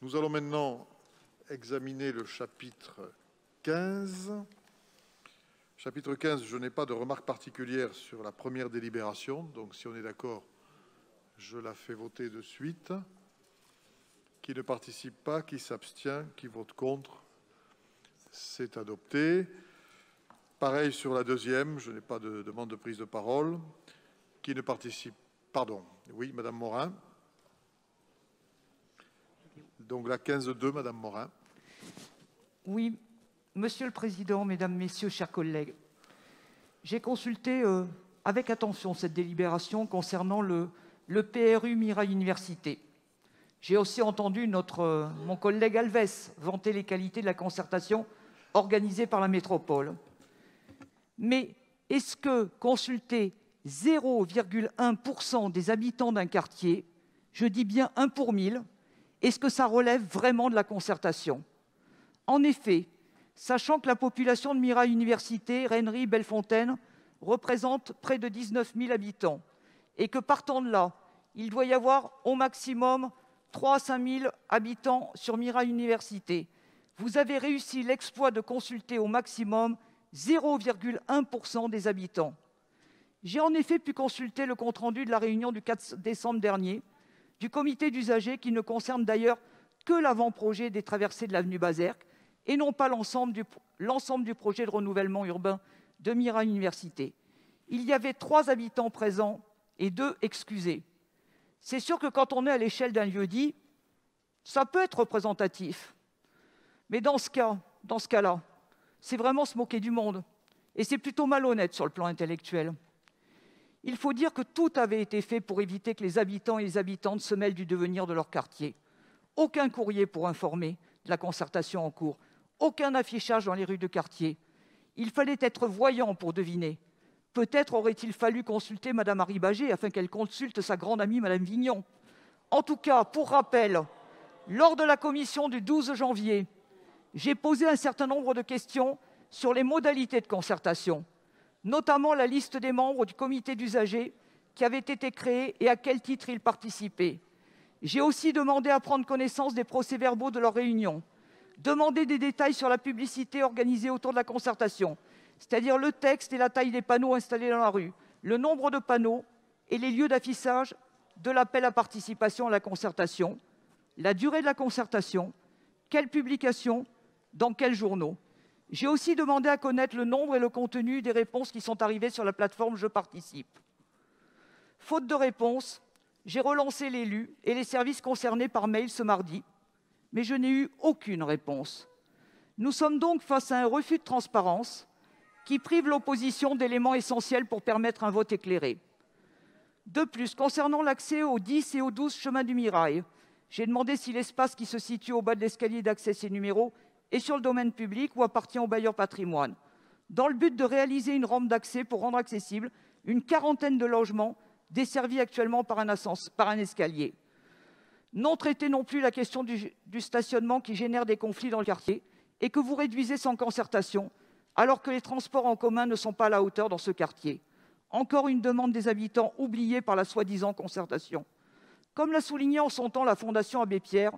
Nous allons maintenant examiner le chapitre 15. Chapitre 15, je n'ai pas de remarque particulière sur la première délibération, donc si on est d'accord, je la fais voter de suite. Qui ne participe pas, qui s'abstient, qui vote contre, c'est adopté. Pareil sur la deuxième, je n'ai pas de demande de prise de parole. Qui ne participe, pardon, oui, Madame Morin. Donc la 15-2, Madame Morin. Oui, Monsieur le Président, Mesdames, Messieurs, chers collègues, j'ai consulté avec attention cette délibération concernant le PRU Mirail Université. J'ai aussi entendu mon collègue Alves vanter les qualités de la concertation organisée par la métropole. Mais est-ce que consulter 0,1% des habitants d'un quartier, je dis bien 1 pour 1000, est-ce que ça relève vraiment de la concertation? En effet, sachant que la population de Mirail Université, Rennery, Bellefontaine représente près de 19 000 habitants et que partant de là, il doit y avoir au maximum 3 à 5 000 habitants sur Mirail Université, vous avez réussi l'exploit de consulter au maximum 0,1% des habitants. J'ai en effet pu consulter le compte-rendu de la réunion du 4 décembre dernier du comité d'usagers qui ne concerne d'ailleurs que l'avant-projet des traversées de l'avenue Bazerque et non pas l'ensemble du projet de renouvellement urbain de Mirail Université. Il y avait 3 habitants présents et 2 excusés. C'est sûr que quand on est à l'échelle d'un lieu-dit, ça peut être représentatif. Mais dans ce cas-là, c'est vraiment se moquer du monde. Et c'est plutôt malhonnête sur le plan intellectuel. Il faut dire que tout avait été fait pour éviter que les habitants et les habitantes se mêlent du devenir de leur quartier. Aucun courrier pour informer de la concertation en cours. Aucun affichage dans les rues de quartier. Il fallait être voyant pour deviner. Peut-être aurait-il fallu consulter Mme Arribagé afin qu'elle consulte sa grande amie Mme Vignon. En tout cas, pour rappel, lors de la commission du 12 janvier, j'ai posé un certain nombre de questions sur les modalités de concertation, notamment la liste des membres du comité d'usagers qui avaient été créés et à quel titre ils participaient. J'ai aussi demandé à prendre connaissance des procès-verbaux de leurs réunions, demandé des détails sur la publicité organisée autour de la concertation, c'est-à-dire le texte et la taille des panneaux installés dans la rue, le nombre de panneaux et les lieux d'affichage de l'appel à participation à la concertation, la durée de la concertation, quelle publication, dans quels journaux. J'ai aussi demandé à connaître le nombre et le contenu des réponses qui sont arrivées sur la plateforme Je participe. Faute de réponse, j'ai relancé l'élu et les services concernés par mail ce mardi, mais je n'ai eu aucune réponse. Nous sommes donc face à un refus de transparence qui prive l'opposition d'éléments essentiels pour permettre un vote éclairé. De plus, concernant l'accès aux 10 et aux 12 chemins du Mirail, j'ai demandé si l'espace qui se situe au bas de l'escalier d'accès ces numéros est sur le domaine public ou appartient au bailleur patrimoine, dans le but de réaliser une rampe d'accès pour rendre accessible une quarantaine de logements desservis actuellement par un escalier. Non traiter non plus la question du stationnement qui génère des conflits dans le quartier et que vous réduisez sans concertation, alors que les transports en commun ne sont pas à la hauteur dans ce quartier. Encore une demande des habitants oubliée par la soi-disant concertation. Comme l'a souligné en son temps la Fondation Abbé Pierre,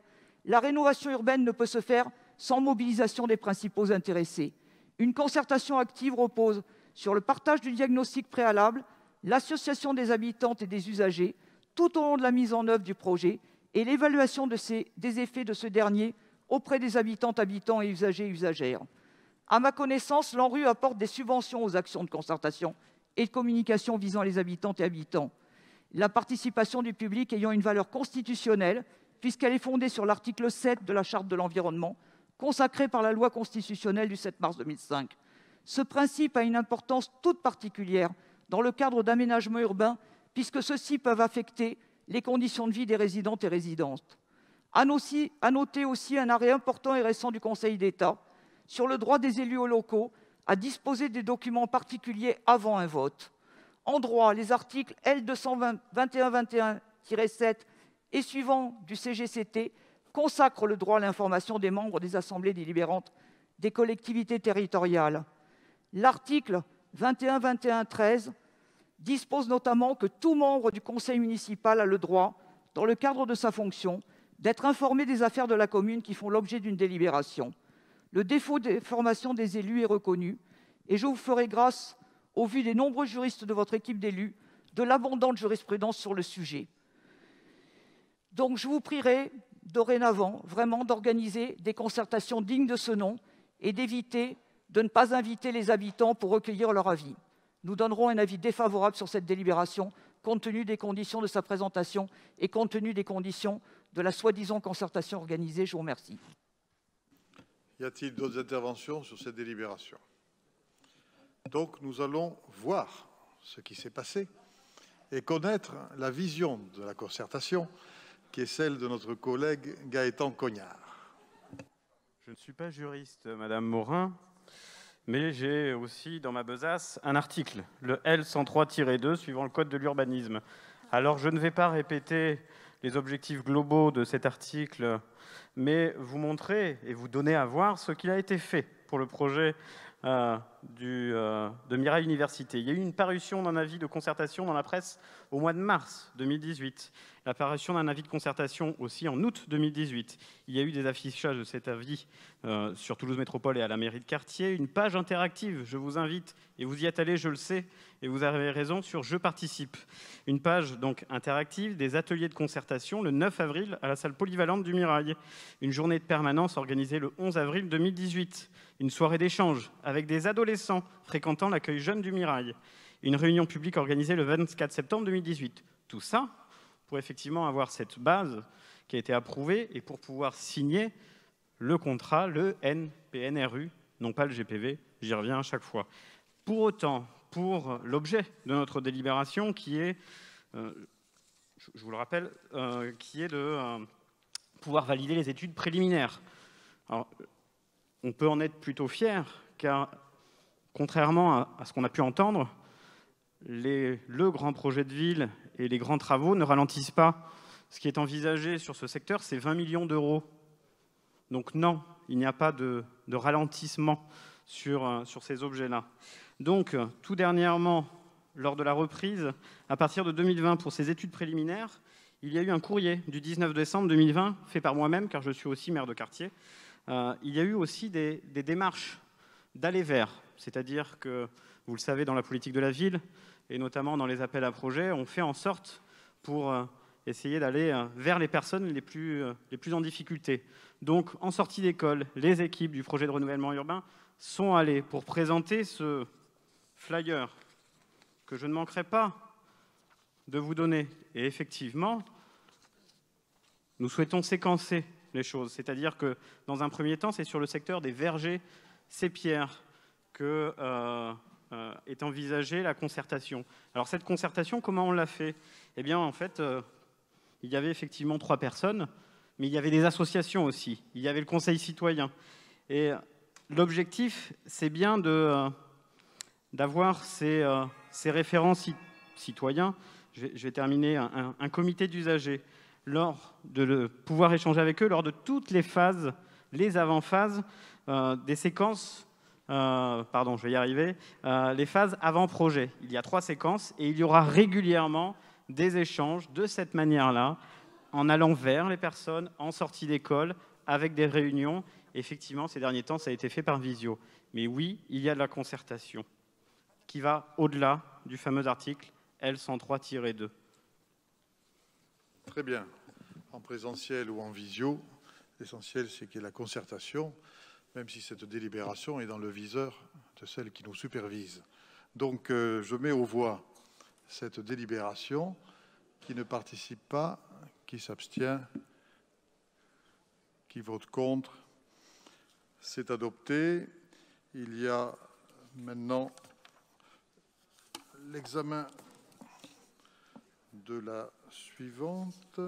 la rénovation urbaine ne peut se faire sans mobilisation des principaux intéressés. Une concertation active repose sur le partage du diagnostic préalable, l'association des habitantes et des usagers, tout au long de la mise en œuvre du projet et l'évaluation des effets de ce dernier auprès des habitantes, habitants et usagers et usagères. À ma connaissance, l'ANRU apporte des subventions aux actions de concertation et de communication visant les habitantes et habitants. La participation du public ayant une valeur constitutionnelle, puisqu'elle est fondée sur l'article 7 de la Charte de l'environnement, consacré par la loi constitutionnelle du 7 mars 2005. Ce principe a une importance toute particulière dans le cadre d'aménagement urbain, puisque ceux-ci peuvent affecter les conditions de vie des résidentes et résidentes. À noter aussi un arrêt important et récent du Conseil d'État sur le droit des élus locaux à disposer des documents particuliers avant un vote. En droit, les articles L221-21-7 et suivants du CGCT consacrent le droit à l'information des membres des assemblées délibérantes des collectivités territoriales. L'article 21-21-13 dispose notamment que tout membre du conseil municipal a le droit, dans le cadre de sa fonction, d'être informés des affaires de la commune qui font l'objet d'une délibération. Le défaut d'information des élus est reconnu et je vous ferai grâce, au vu des nombreux juristes de votre équipe d'élus, de l'abondante jurisprudence sur le sujet. Donc je vous prierai dorénavant vraiment d'organiser des concertations dignes de ce nom et d'éviter de ne pas inviter les habitants pour recueillir leur avis. Nous donnerons un avis défavorable sur cette délibération compte tenu des conditions de sa présentation et compte tenu des conditions de la soi-disant concertation organisée. Je vous remercie. Y a-t-il d'autres interventions sur cette délibération? Donc nous allons voir ce qui s'est passé et connaître la vision de la concertation qui est celle de notre collègue Gaëtan Cognard. Je ne suis pas juriste, Madame Morin, mais j'ai aussi dans ma besace un article, le L103-2, suivant le Code de l'urbanisme. Alors je ne vais pas répéter les objectifs globaux de cet article, mais vous montrer et vous donner à voir ce qu'il a été fait pour le projet de Mirail Université. Il y a eu une parution d'un avis de concertation dans la presse au mois de mars 2018, la parution d'un avis de concertation aussi en août 2018. Il y a eu des affichages de cet avis sur Toulouse Métropole et à la mairie de quartier, une page interactive, je vous invite, et vous y êtes allé, je le sais, et vous avez raison, sur Je participe. Une page donc interactive, des ateliers de concertation le 9 avril à la salle polyvalente du Mirail. Une journée de permanence organisée le 11 avril 2018. Une soirée d'échange avec des adolescents fréquentant l'accueil jeune du Mirail. Une réunion publique organisée le 24 septembre 2018. Tout ça pour effectivement avoir cette base qui a été approuvée et pour pouvoir signer le contrat, le NPNRU, non pas le GPV, j'y reviens à chaque fois. Pour autant, pour l'objet de notre délibération qui est, je vous le rappelle, qui est de pouvoir valider les études préliminaires. Alors, on peut en être plutôt fier, car contrairement à ce qu'on a pu entendre, le grand projet de ville et les grands travaux ne ralentissent pas. Ce qui est envisagé sur ce secteur, c'est 20 millions d'euros. Donc non, il n'y a pas de ralentissement sur ces objets-là. Donc, tout dernièrement, lors de la reprise, à partir de 2020, pour ces études préliminaires, il y a eu un courrier du 19 décembre 2020, fait par moi-même, car je suis aussi maire de quartier. Il y a eu aussi des démarches d'aller vers, c'est-à-dire que, vous le savez, dans la politique de la ville, et notamment dans les appels à projets, on fait en sorte pour essayer d'aller vers les personnes les plus en difficulté. Donc, en sortie d'école, les équipes du projet de renouvellement urbain sont allées pour présenter ce flyer que je ne manquerai pas de vous donner. Et effectivement, nous souhaitons séquencer les choses. C'est-à-dire que, dans un premier temps, c'est sur le secteur des vergers sépierres que est envisagée la concertation. Alors, cette concertation, comment on l'a fait? Eh bien, en fait, il y avait effectivement 3 personnes, mais il y avait des associations aussi. Il y avait le Conseil citoyen. Et l'objectif, c'est bien d'avoir ces référents citoyens. Je vais terminer, un comité d'usagers, de pouvoir échanger avec eux lors de toutes les phases, les avant-phases des séquences, pardon, je vais y arriver, les phases avant-projet. Il y a 3 séquences et il y aura régulièrement des échanges de cette manière-là, en allant vers les personnes, en sortie d'école, avec des réunions. Effectivement, ces derniers temps, ça a été fait par visio. Mais oui, il y a de la concertation qui va au-delà du fameux article L103-2. Très bien. En présentiel ou en visio, l'essentiel, c'est qu'il y ait la concertation, même si cette délibération est dans le viseur de celle qui nous supervise. Donc, je mets aux voix cette délibération. Qui ne participe pas, qui s'abstient, qui vote contre. C'est adopté. Il y a maintenant l'examen de la suivante.